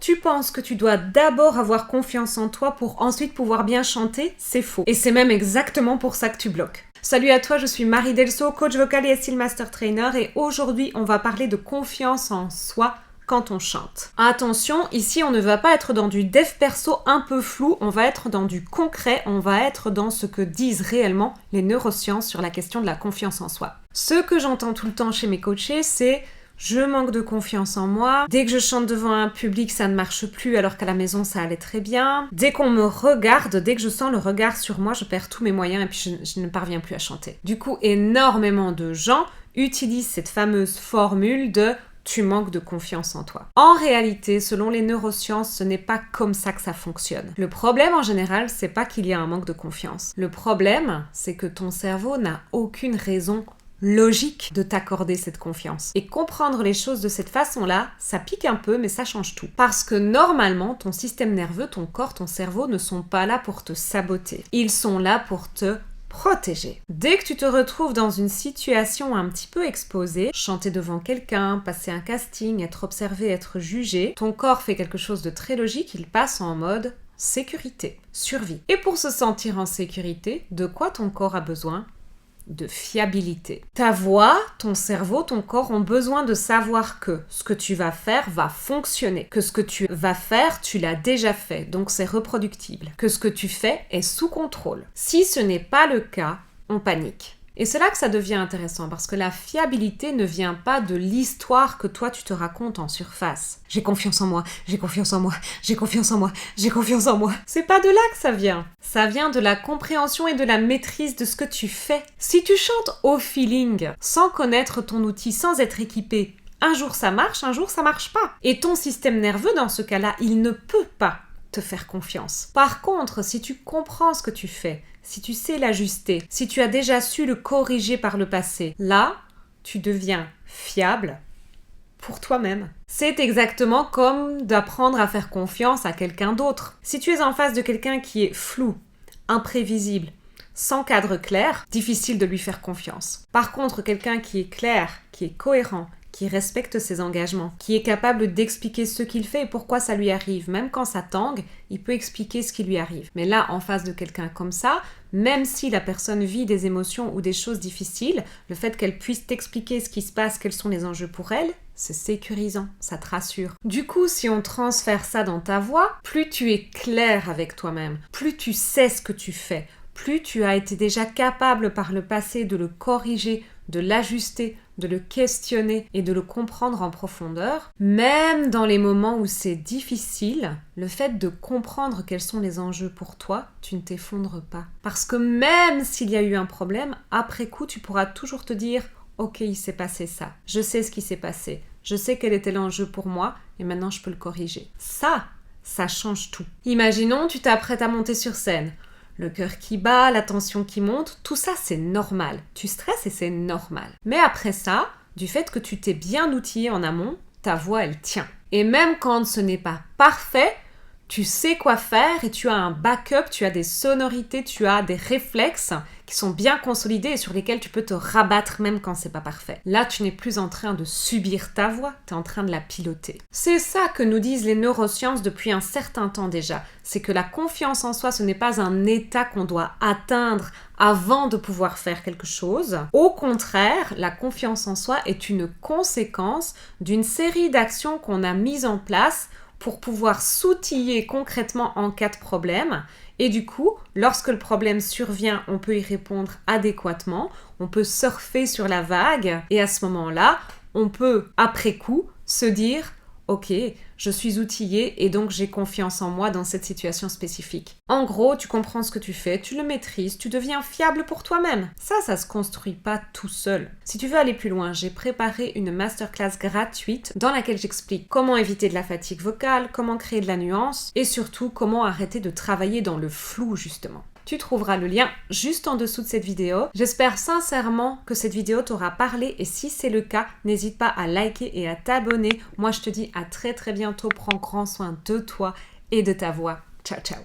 Tu penses que tu dois d'abord avoir confiance en toi pour ensuite pouvoir bien chanter? C'est faux. Et c'est même exactement pour ça que tu bloques. Salut à toi, je suis Marie Delso, coach vocal et style master trainer et aujourd'hui on va parler de confiance en soi quand on chante. Attention, ici on ne va pas être dans du dev perso un peu flou, on va être dans du concret, on va être dans ce que disent réellement les neurosciences sur la question de la confiance en soi. Ce que j'entends tout le temps chez mes coachés, c'est je manque de confiance en moi. Dès que je chante devant un public, ça ne marche plus alors qu'à la maison, ça allait très bien. Dès qu'on me regarde, dès que je sens le regard sur moi, je perds tous mes moyens et puis je ne parviens plus à chanter. Du coup, énormément de gens utilisent cette fameuse formule de tu manques de confiance en toi. En réalité, selon les neurosciences, ce n'est pas comme ça que ça fonctionne. Le problème en général, c'est pas qu'il y a un manque de confiance. Le problème, c'est que ton cerveau n'a aucune raison logique de t'accorder cette confiance. Et comprendre les choses de cette façon-là, ça pique un peu, mais ça change tout. Parce que normalement, ton système nerveux, ton corps, ton cerveau ne sont pas là pour te saboter. Ils sont là pour te protéger. Dès que tu te retrouves dans une situation un petit peu exposée, chanter devant quelqu'un, passer un casting, être observé, être jugé, ton corps fait quelque chose de très logique, il passe en mode sécurité, survie. Et pour se sentir en sécurité, de quoi ton corps a besoin ? De fiabilité. Ta voix, ton cerveau, ton corps ont besoin de savoir que ce que tu vas faire va fonctionner, que ce que tu vas faire, tu l'as déjà fait, donc c'est reproductible, que ce que tu fais est sous contrôle. Si ce n'est pas le cas, on panique. Et c'est là que ça devient intéressant parce que la fiabilité ne vient pas de l'histoire que toi tu te racontes en surface. J'ai confiance en moi, j'ai confiance en moi, j'ai confiance en moi, j'ai confiance en moi. C'est pas de là que ça vient. Ça vient de la compréhension et de la maîtrise de ce que tu fais. Si tu chantes au feeling, sans connaître ton outil, sans être équipé, un jour ça marche, un jour ça marche pas. Et ton système nerveux dans ce cas-là, il ne peut pas te faire confiance. Par contre, si tu comprends ce que tu fais, si tu sais l'ajuster, si tu as déjà su le corriger par le passé, là, tu deviens fiable pour toi-même. C'est exactement comme d'apprendre à faire confiance à quelqu'un d'autre. Si tu es en face de quelqu'un qui est flou, imprévisible, sans cadre clair, difficile de lui faire confiance. Par contre, quelqu'un qui est clair, qui est cohérent, qui respecte ses engagements, qui est capable d'expliquer ce qu'il fait et pourquoi ça lui arrive. Même quand ça tangue, il peut expliquer ce qui lui arrive. Mais là, en face de quelqu'un comme ça, même si la personne vit des émotions ou des choses difficiles, le fait qu'elle puisse t'expliquer ce qui se passe, quels sont les enjeux pour elle, c'est sécurisant, ça te rassure. Du coup, si on transfère ça dans ta voix, plus tu es clair avec toi-même, plus tu sais ce que tu fais, plus tu as été déjà capable par le passé de le corriger, de l'ajuster, de le questionner et de le comprendre en profondeur, même dans les moments où c'est difficile, le fait de comprendre quels sont les enjeux pour toi, tu ne t'effondres pas. Parce que même s'il y a eu un problème, après coup, tu pourras toujours te dire « Ok, il s'est passé ça. Je sais ce qui s'est passé. Je sais quel était l'enjeu pour moi et maintenant je peux le corriger. » Ça change tout. Imaginons, tu t'apprêtes à monter sur scène. Le cœur qui bat, la tension qui monte, tout ça c'est normal. Tu stresses et c'est normal. Mais après ça, du fait que tu t'es bien outillé en amont, ta voix elle tient. Et même quand ce n'est pas parfait, tu sais quoi faire et tu as un backup, tu as des sonorités, tu as des réflexes qui sont bien consolidés et sur lesquels tu peux te rabattre même quand c'est pas parfait. Là, tu n'es plus en train de subir ta voix, tu es en train de la piloter. C'est ça que nous disent les neurosciences depuis un certain temps déjà. C'est que la confiance en soi, ce n'est pas un état qu'on doit atteindre avant de pouvoir faire quelque chose. Au contraire, la confiance en soi est une conséquence d'une série d'actions qu'on a mises en place pour pouvoir s'outiller concrètement en cas de problème. Et du coup, lorsque le problème survient, on peut y répondre adéquatement, on peut surfer sur la vague et à ce moment-là, on peut, après coup, se dire « Ok, je suis outillée et donc j'ai confiance en moi dans cette situation spécifique. » En gros, tu comprends ce que tu fais, tu le maîtrises, tu deviens fiable pour toi-même. Ça se construit pas tout seul. Si tu veux aller plus loin, j'ai préparé une masterclass gratuite dans laquelle j'explique comment éviter de la fatigue vocale, comment créer de la nuance et surtout comment arrêter de travailler dans le flou justement. Tu trouveras le lien juste en dessous de cette vidéo. J'espère sincèrement que cette vidéo t'aura parlé et si c'est le cas, n'hésite pas à liker et à t'abonner. Moi, je te dis à très bientôt. Prends grand soin de toi et de ta voix. Ciao, ciao.